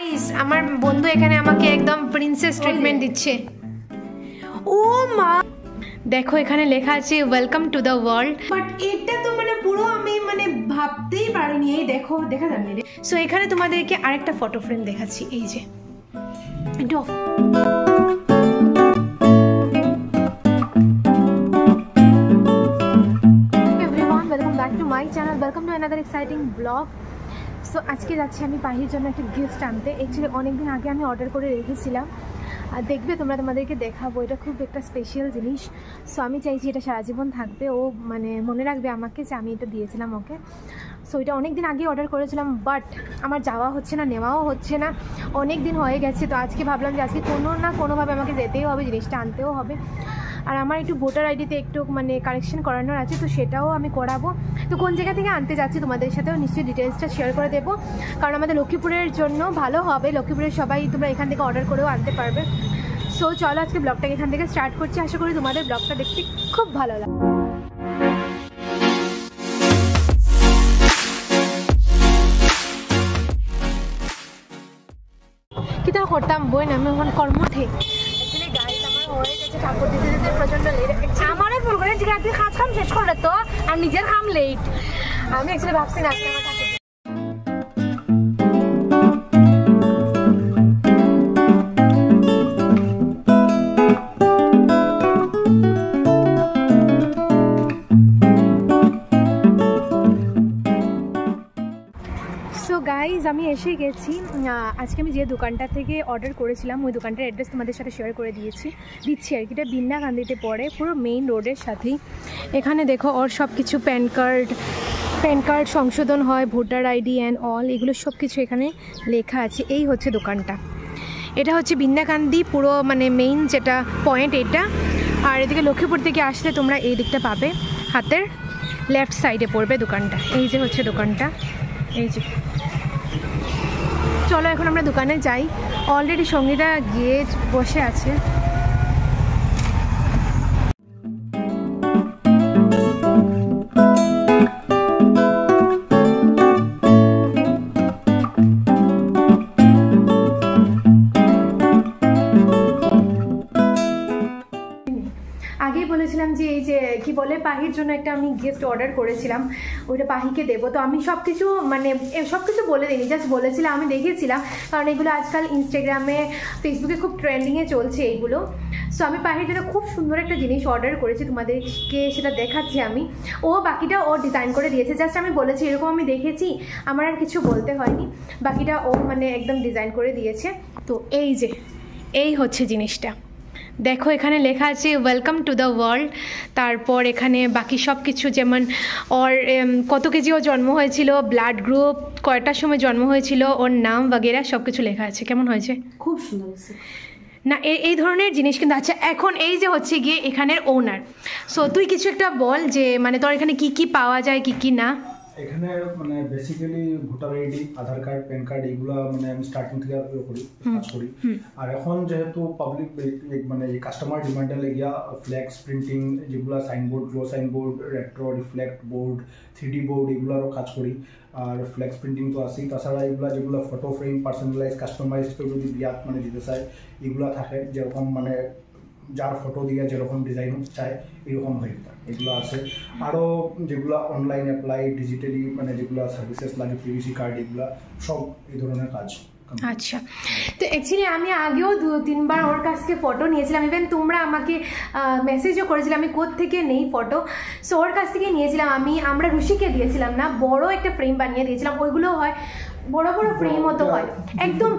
Guys আমার বন্ধু এখানে আমাকে একদম প্রিন্সেস ট্রিটমেন্ট দিচ্ছে। ও মা দেখো এখানে লেখা আছে welcome to the world, but এটা তো মানে পুরো আমি মানে ভাবতেই পারিনি। এই দেখো দেখা যাবে রে। সো এখানে তোমাদেরকে আরেকটা ফটো ফ্রেম দেখাচ্ছি, এই যে একটু everyone, welcome back to my channel, welcome to another exciting blog. So আজকে যাচ্ছি আমি পাহির জন্য একটা গিফট আনতে। অ্যাকচুয়ালি অনেকদিন আগে আমি অর্ডার করে রেখেছিলাম, আর দেখবে তোমাদেরকে দেখাবো। এটা খুব একটা স্পেশাল জিনিস। সো আমি চাইছি এটা সারা জীবন থাকবে, ও মানে মনে রাখবে আমাকে যে আমি এটা দিয়েছিলাম ওকে। সো এটা অনেক দিন আগে অর্ডার করেছিলাম, বাট আমার যাওয়া হচ্ছে না, নেওয়াও হচ্ছে না, অনেক দিন হয়ে গেছে। তো আজকে ভাবলাম যে আজকে কোনো না কোনোভাবে আমাকে যেতেই হবে, জিনিসটা আনতেও হবে। আর আমার একটু ভোটার আইডিতে একটু মানে কারেকশন করানোর আছে, তো সেটাও আমি করাবো। তো কোন জায়গা থেকে আনতে যাচ্ছি তোমাদের সাথেও নিশ্চয়ই ডিটেলসটা শেয়ার করে দেবো, কারণ আমাদের লক্ষ্মীপুরের জন্য ভালো হবে। লক্ষ্মীপুরের সবাই তোমরা এখান থেকে অর্ডার করেও আনতে পারবে। সো চলো আজকে ব্লগটাকে এখান থেকে স্টার্ট করছি। আশা করি তোমাদের ব্লগটা দেখতে খুব ভালো লাগে। কি তা করতাম বই না, আমি এখন কর্মঠে ঠাকুর দিতে দিতে প্রচন্ড লেট। আমারও ভুল করে ঠিক আছে, কাজ কাম শেষ করলে তো আর নিজের কাম লেট। আমি অ্যাকচুয়ালি ভাবছি না আজকে আমার ঠাকুর। সো গাইজ আমি এসে গেছি। আজকে আমি যে দোকানটা থেকে অর্ডার করেছিলাম ওই দোকানটার অ্যাড্রেস তোমাদের সাথে শেয়ার করে দিচ্ছি আর কি। এটা বিন্নাকান্দিতে পড়ে, পুরো মেইন রোডের সাথেই। এখানে দেখো ওর সব কিছু প্যান কার্ড সংশোধন হয়, ভোটার আইডি অ্যান্ড অল, এগুলো সব কিছু এখানে লেখা আছে। এই হচ্ছে দোকানটা, এটা হচ্ছে বিন্নাকান্দি পুরো মানে মেইন যেটা পয়েন্ট এটা। আর এদিকে লক্ষ্মীপুর থেকে আসলে তোমরা এই দিকটা পাবে, হাতের লেফট সাইডে পড়বে দোকানটা। এই যে হচ্ছে দোকানটা, এই যে। চলো এখন আমরা দোকানে যাই। অলরেডি সঙ্গীরা গিয়ে বসে আছে। আগেই বলেছিলাম যে এই যে কি বলে পাহির জন্য একটা আমি গিফট অর্ডার করেছিলাম, ওইটা পাহিকে দেবো। তো আমি সব কিছু মানে সব কিছু বলে দিইনি, জাস্ট বলেছিলাম, আমি দেখেছিলাম, কারণ এগুলো আজকাল ইনস্টাগ্রামে ফেসবুকে খুব ট্রেন্ডিংয়ে চলছে এইগুলো। সো আমি পাহির জন্য খুব সুন্দর একটা জিনিস অর্ডার করেছি, তোমাদেরকে সেটা দেখাচ্ছি আমি। ও বাকিটা ও ডিজাইন করে দিয়েছে, জাস্ট আমি বলেছি এরকম আমি দেখেছি, আমার আর কিছু বলতে হয়নি। বাকিটা ও মানে একদম ডিজাইন করে দিয়েছে। তো এই যে এই হচ্ছে জিনিসটা, দেখো এখানে লেখা আছে ওয়েলকাম টু দ্য ওয়ার্ল্ড। তারপর এখানে বাকি সব কিছু, যেমন ওর কত কেজি ও জন্ম হয়েছিল, ব্লাড গ্রুপ, কয়টার সময় জন্ম হয়েছিল, ওর নাম বগেরা সব কিছু লেখা আছে। কেমন হয়েছে? খুব সুন্দর হয়েছে না? এই ধরনের জিনিস কিন্তু। আচ্ছা এখন এই যে হচ্ছে গিয়ে এখানের ওনার। সো তুই কিছু একটা বল যে মানে তোর এখানে কি কি পাওয়া যায়, কি কি না। এখানে মানে বেসিক্যালি ভোটার আইডি, আধার কার্ড, প্যান কার্ড এগুলো মানে আমি স্টার্টিং থেকে কাজ করি। আর এখন যেহেতু পাবলিক মানে কাস্টমার ডিমান্ডে লেগিয়া ফ্লেক্স প্রিন্টিং, যেগুলো signboard, glow signboard, retro reflect board, 3D board, এগুলোরও কাজ করি। আর ফ্লেক্স প্রিন্টিং তো আছেই, তাছাড়া এগুলো যেগুলো ফটো ফ্রেম পার্সোনালাইজ কাস্টমাইজ করে যদি বিয়াত মানে দিতে চায় এগুলো থাকে, যেরকম মানে যার ফটো দিয়ে যেরকম ডিজাইন চায় এরকম হয়ে যায়, এগুলো আছে। আরও যেগুলো অনলাইন অ্যাপ্লাই ডিজিটালি মানে যেগুলো সার্ভিসেস লাগে, পিভিসি কার্ড, এগুলো সব এই ধরনের কাজ। আচ্ছা, তো অ্যাকচুয়ালি আমি আগেও 2-3 বার ওর কাছ থেকে ফটো নিয়েছিলাম, ইভেন তোমরা আমাকে মেসেজও করেছিলাম আমি থেকে নেই ফটো। সো ওর কাছ থেকে নিয়েছিলাম আমরা রুশিকে দিয়েছিলাম না, বড় একটা ফ্রেম বানিয়ে দিয়েছিলাম। ওইগুলো হয় বড় বড় ফ্রেম মতো হয় একদম,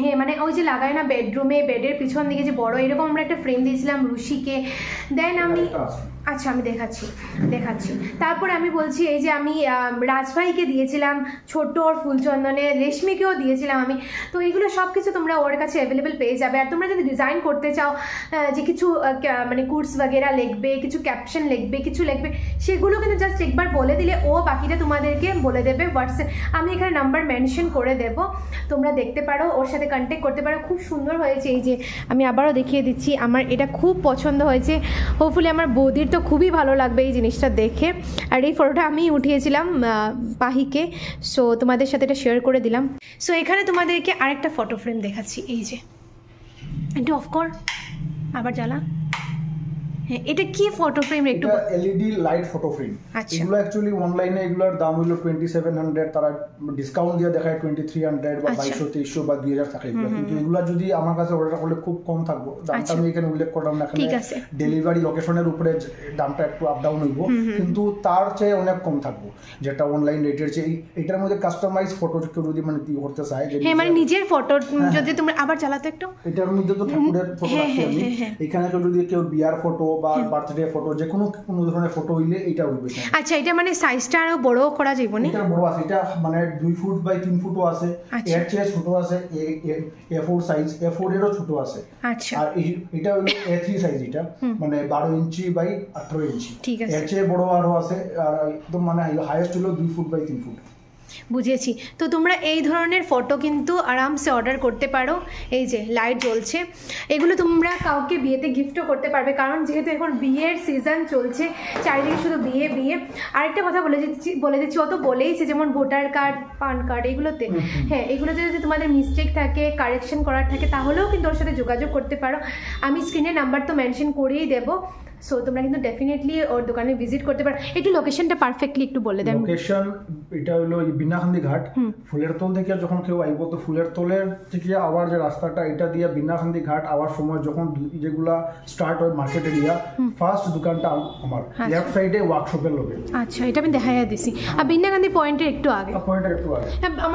হ্যাঁ মানে ওই যে লাগায় না বেডরুমে, বেডের পিছন দিকে যে বড়, এরকম আমরা একটা ফ্রেম দিয়েছিলাম রুশিকে। দেন আমি আচ্ছা আমি দেখাচ্ছি। তারপরে আমি বলছি এই যে আমি রাজভাইকে দিয়েছিলাম ছোট্ট ওর ফুলচন্দনে, রেশমিকেও দিয়েছিলাম আমি। তো এইগুলো সব কিছু তোমরা ওর কাছে অ্যাভেলেবেল পেয়ে যাবে। আর তোমরা যদি ডিজাইন করতে চাও যে কিছু মানে কোর্স বগেরা লিখবে, কিছু ক্যাপশন লিখবে, কিছু লিখবে, সেগুলো কিন্তু জাস্ট একবার বলে দিলে ও বাকিটা তোমাদেরকে বলে দেবে হোয়াটসঅ্যাপ। আমি এখানে নাম্বার মেনশন করে দেবো, তোমরা দেখতে পারো, ওর সাথে কন্ট্যাক্ট করতে পারো। খুব সুন্দর হয়েছে। এই যে আমি আবারও দেখিয়ে দিচ্ছি, আমার এটা খুব পছন্দ হয়েছে। হোপফুলি আমার বৌদির তো খুবই ভালো লাগবে এই জিনিসটা দেখে। আর এই ফটোটা আমি উঠিয়েছিলাম পাহিকে, সো তোমাদের সাথে এটা শেয়ার করে দিলাম। সো এখানে তোমাদেরকে আরেকটা ফটো ফ্রেম দেখাচ্ছি, এই যে একটু অফ কর, আবার জ্বালা। হ্যাঁ, এটা কি ফটো ফ্রেম? একটু এলইডি লাইট ফটো ফ্রেম। আচ্ছা, এগুলো অ্যাকচুয়ালি অনলাইনে এগুলোর দাম হলো 2700, তারা ডিসকাউন্ট দিয়ে দেখায় 2300 বা 2200 বা 2000 থাকে এগুলো। কিন্তু এগুলো যদি আমার কাছে অর্ডার করলে খুব কম থাকবে, দামটা আমি এখানে উল্লেখ করলাম না, এখানে ডেলিভারি লোকেশনের উপরে দামটা একটু আপ ডাউন হইব, কিন্তু তার চেয়ে অনেক কম থাকবে যেটা অনলাইন রেটের চেয়ে। এটার মধ্যে কাস্টমাইজ ফটো কেউ যদি মানে কি করতে চায়, যে হ্যাঁ মানে নিজের ফটো যদি তুমি আবার চালাতে একটু, এটার মধ্যে তো ঠাকুরের ফটো আছে, আমি এখানে যদি কেউ বিয়ার ফটো বা বার্থডে ফটো, যে কোনো ধরনের ফটো হইলে এটা হইবে। আচ্ছা, এটা মানে সাইজটা আরো বড় করা যাবে না? এটা বড় আছে, এটা মানে 2 ফুট বাই 3 ফুটও আছে, এর চেয়ে ছোট আছে, A4 সাইজ, A4 এরও ছোট আছে। আচ্ছা, আর এটা হলো A3 সাইজ, এটা মানে 12 ইঞ্চি বাই 18 ইঞ্চি। ঠিক আছে, এর চেয়ে বড় আরো আছে, আর একদম মানে হাইয়েস্ট হলো 2 ফুট বাই 3 ফুট। বুঝেছি। তো তোমরা এই ধরনের ফটো কিন্তু আরামসে অর্ডার করতে পারো। এই যে লাইট জ্বলছে, এগুলো তোমরা কাউকে বিয়েতে গিফটও করতে পারবে, কারণ যেহেতু এখন বিয়ের সিজন চলছে, চারিদিকে শুধু বিয়ে বিয়ে। আরেকটা কথা বলে দিচ্ছি, অত বলেইছে যেমন ভোটার কার্ড, পান কার্ড, এগুলোতে হ্যাঁ, এগুলোতে যদি তোমাদের মিস্টেক থাকে, কারেকশন করার থাকে, তাহলেও কিন্তু ওর সাথে যোগাযোগ করতে পারো। আমি স্ক্রিনে নাম্বার তো মেনশন করেই দেবো, সো তোমরা কিন্তু ডেফিনেটলি ওর দোকানে ভিজিট করতে পারো। একটু লোকেশনটা পারফেক্টলি একটু বলে দেন। লোকেশন এটা হলো বিনাখান্দি ঘাট। ফুলের তল থেকে যখন কেউ আইব, তো ফুলের তলের থেকে আবার যে রাস্তাটা, এটা দিয়ে বিনাখান্দি ঘাট আওয়ার সময় যখন যেগুলা স্টার্ট হয় মার্কেট এরিয়া, ফার্স্ট দোকানটা আমার লেফট সাইডে ওয়ার্কশপের লোকে। আচ্ছা, এটা আমি দেখাইয়া দিছি। আর বিনাখান্দি পয়েন্টের একটু আগে,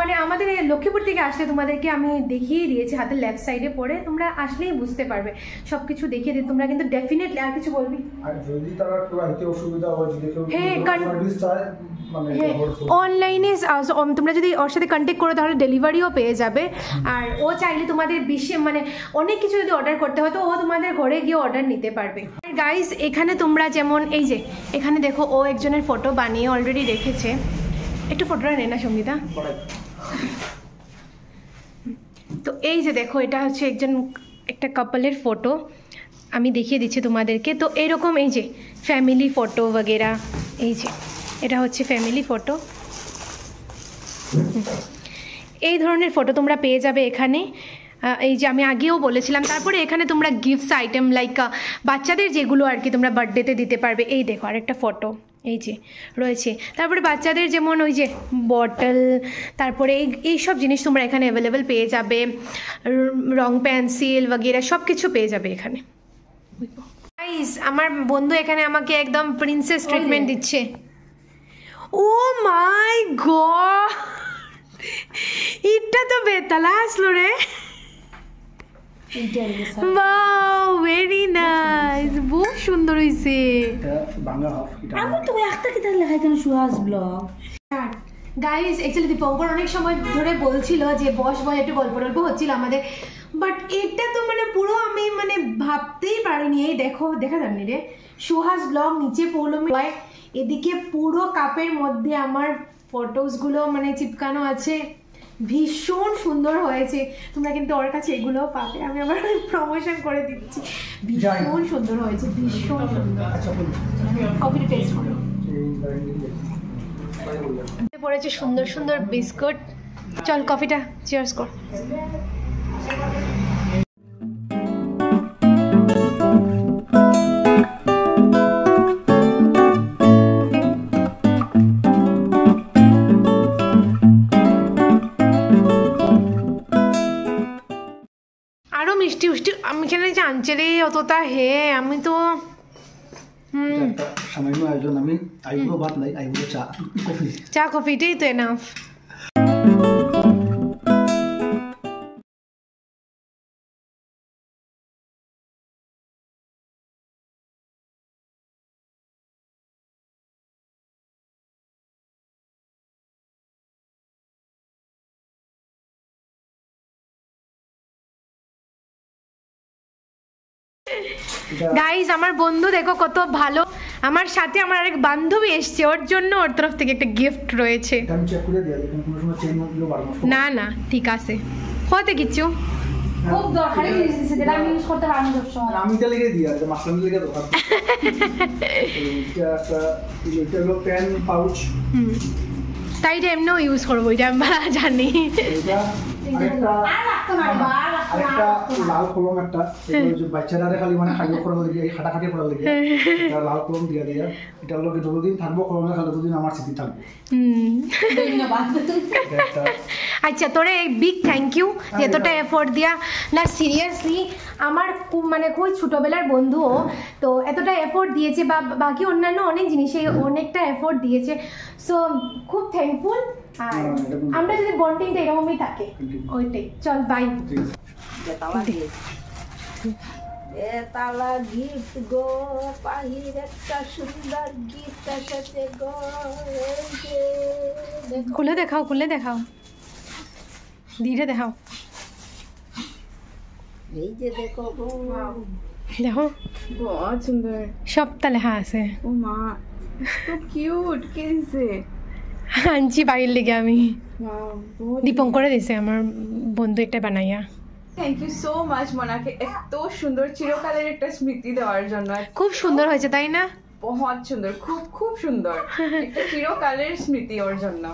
মানে আমাদের লক্ষ্মীপুর থেকে আসলে তোমাদেরকে আমি দেখিয়ে দিয়েছি, হাতের লেফট সাইডে পড়ে, তোমরা আসলেই বুঝতে পারবে, সবকিছু দেখিয়ে দিই। তোমরা কিন্তু ডেফিনেটলি, আর কিছু বলবি? আর যদি তারা একটু আইতে অসুবিধা হয়, যদি কেউ সার্ভিস চায় মানে অনলাইনে তোমরা যদি ওর সাথে কন্ট্যাক্ট করো, তাহলে ডেলিভারিও পেয়ে যাবে। আর ও চাইলে তোমাদের মানে অনেক কিছু যদি অর্ডার করতে হয়, তো ও তোমাদের ঘরে গিয়ে অর্ডার নিতে পারবে। গাইস, এখানে তোমরা যেমন এই যে এখানে দেখো, ও একজনের ফটো বানিয়ে অলরেডি রেখেছে। একটু ফটোটা নে না সঙ্গীতা। তো এই যে দেখো, এটা হচ্ছে একটা কাপলের ফটো, আমি দেখিয়ে দিচ্ছি তোমাদেরকে। তো এরকম এই যে ফ্যামিলি ফটো বগেরা, এই যে এটা হচ্ছে ফ্যামিলি ফটো, এই ধরনের ফটো তোমরা পেয়ে যাবে এখানে। এই যে আমি আগেও বলেছিলাম। তারপরে এখানে তোমরা গিফটস আইটেম লাইক বাচ্চাদের যেগুলো আর কি তোমরা বার্থডেতে দিতে পারবে। এই দেখো আরেকটা ফটো এই যে রয়েছে। তারপরে বাচ্চাদের যেমন ওই যে বটল, তারপরে এই সব জিনিস তোমরা এখানে অ্যাভেলেবেল পেয়ে যাবে, রং পেন্সিল বগেরা সব কিছু পেয়ে যাবে এখানে। গাইস, আমার বন্ধু এখানে আমাকে একদম প্রিন্সেস ট্রিটমেন্ট দিচ্ছে। ও মাই গড, এটা তো বেতালা আসলো রে। ওয়াও, ভেরি নাইস, বহুত সুন্দর হইছে। আমি তো একটা কি তাহলে লেখাইতাম Suhas blog. Guys, actually Dipankar অনেক সময় ধরে বলছিল যে বস একটু গল্প টল্প হচ্ছিল আমাদের, বাট এটা তো মানে পুরো আমি মানে ভাবতেই পারিনি। এই দেখো, দেখা যায়নি রে, সুহাস ব্লগ নিচে পৌলমি, এদিকে পুরো কাপের মধ্যে আমার ফটোসগুলো মানে চিপকানো আছে, ভীষণ সুন্দর হয়েছে। তোমরা কিন্তু ওর কাছে এগুলোও পাবে, আমি আবার প্রমোশন করে দিচ্ছি। ভীষণ সুন্দর হয়েছে, ভীষণ সুন্দর। কফিটা টেস্ট করো। পড়েছে সুন্দর সুন্দর বিস্কুট। চল কফিটা চিয়ার্স কর। আরো মিষ্টি উষ্টি আমি এখানে জানছে রে অতটা। হে আমি তো সামান্য আয়োজন, আমি আইবুড়ো ভাত নাই, আইবুড়ো চা কফি, চা কফিটাই তো এনাফ। গাইস, আমার বন্ধু দেখো কত ভালো, আমার সাথে আমার আরেক বান্ধবী এসছে, ওর জন্য ওর তরফ থেকে একটা গিফট রয়েছে। আমি চেক করে দিই, কোনো সময় চেঞ্জ হলো বারবার। না না ঠিক আছে, হতে কিছু খুব দরকারি জিনিস দিছে যেটা আমি ইউজ করতে পারবো সবসময়। আমি এটা লিখে দিই আর মাসলাম লিখে দরকার এটা হলো পেন পাউচ তাই এটা এমনিও ইউজ করবো, এটা আমরা জানি। এটা আরেকটা আর রাখতে পারবো, আর রাখতে আরেকটা লাল কলম একটা, এগুলো যে বাচ্চারা খালি মানে খালি করার লাগে এই খাটাখাটি করার লাগে এটা লাল কলম দিয়া দিয়া, এটা লোকে যতদিন থাকবো কলমে খালি ততদিন আমার স্মৃতি থাকবে। ধন্যবাদ। এটা একটা আচ্ছা তোরে বিগ থ্যাংক ইউ এতটা এফোর্ট দিয়া। না সিরিয়াসলি আমার মানে খুব ছোটোবেলার বন্ধুও তো এতটা এফোর্ট দিয়েছে, বা বাকি অন্যান্য অনেক জিনিসে অনেকটা এফোর্ট দিয়েছে, সো খুব থ্যাঙ্কফুল। আর আমরা যদি বন্ডিংটা এরকমই থাকে ওইটাই। চল বাই। তালা গিফট গো পাহির একটা সুন্দর গিফট এসেছে গো। খুলে দেখাও, খুলে দেখাও, ধীরে দেখাও। এই যে দেখো গো, দেখো बहुत सुंदर। সবটা লেখা আছে। ओ माँ तो क्यूट कैसे। আনছি বাড়ির লেগে আমি, वाओ बहुत। দীপঙ্করে দিছে আমার বন্ধু এটা বানাইয়া। থ্যাংক ইউ সো মাচ মোনাকে এত সুন্দর চিরকালের একটা স্মৃতি দেওয়ার জন্য। খুব সুন্দর হয়েছে তাই না? বহুত সুন্দর, খুব খুব সুন্দর একটা চিরকালের স্মৃতি ওর জন্য।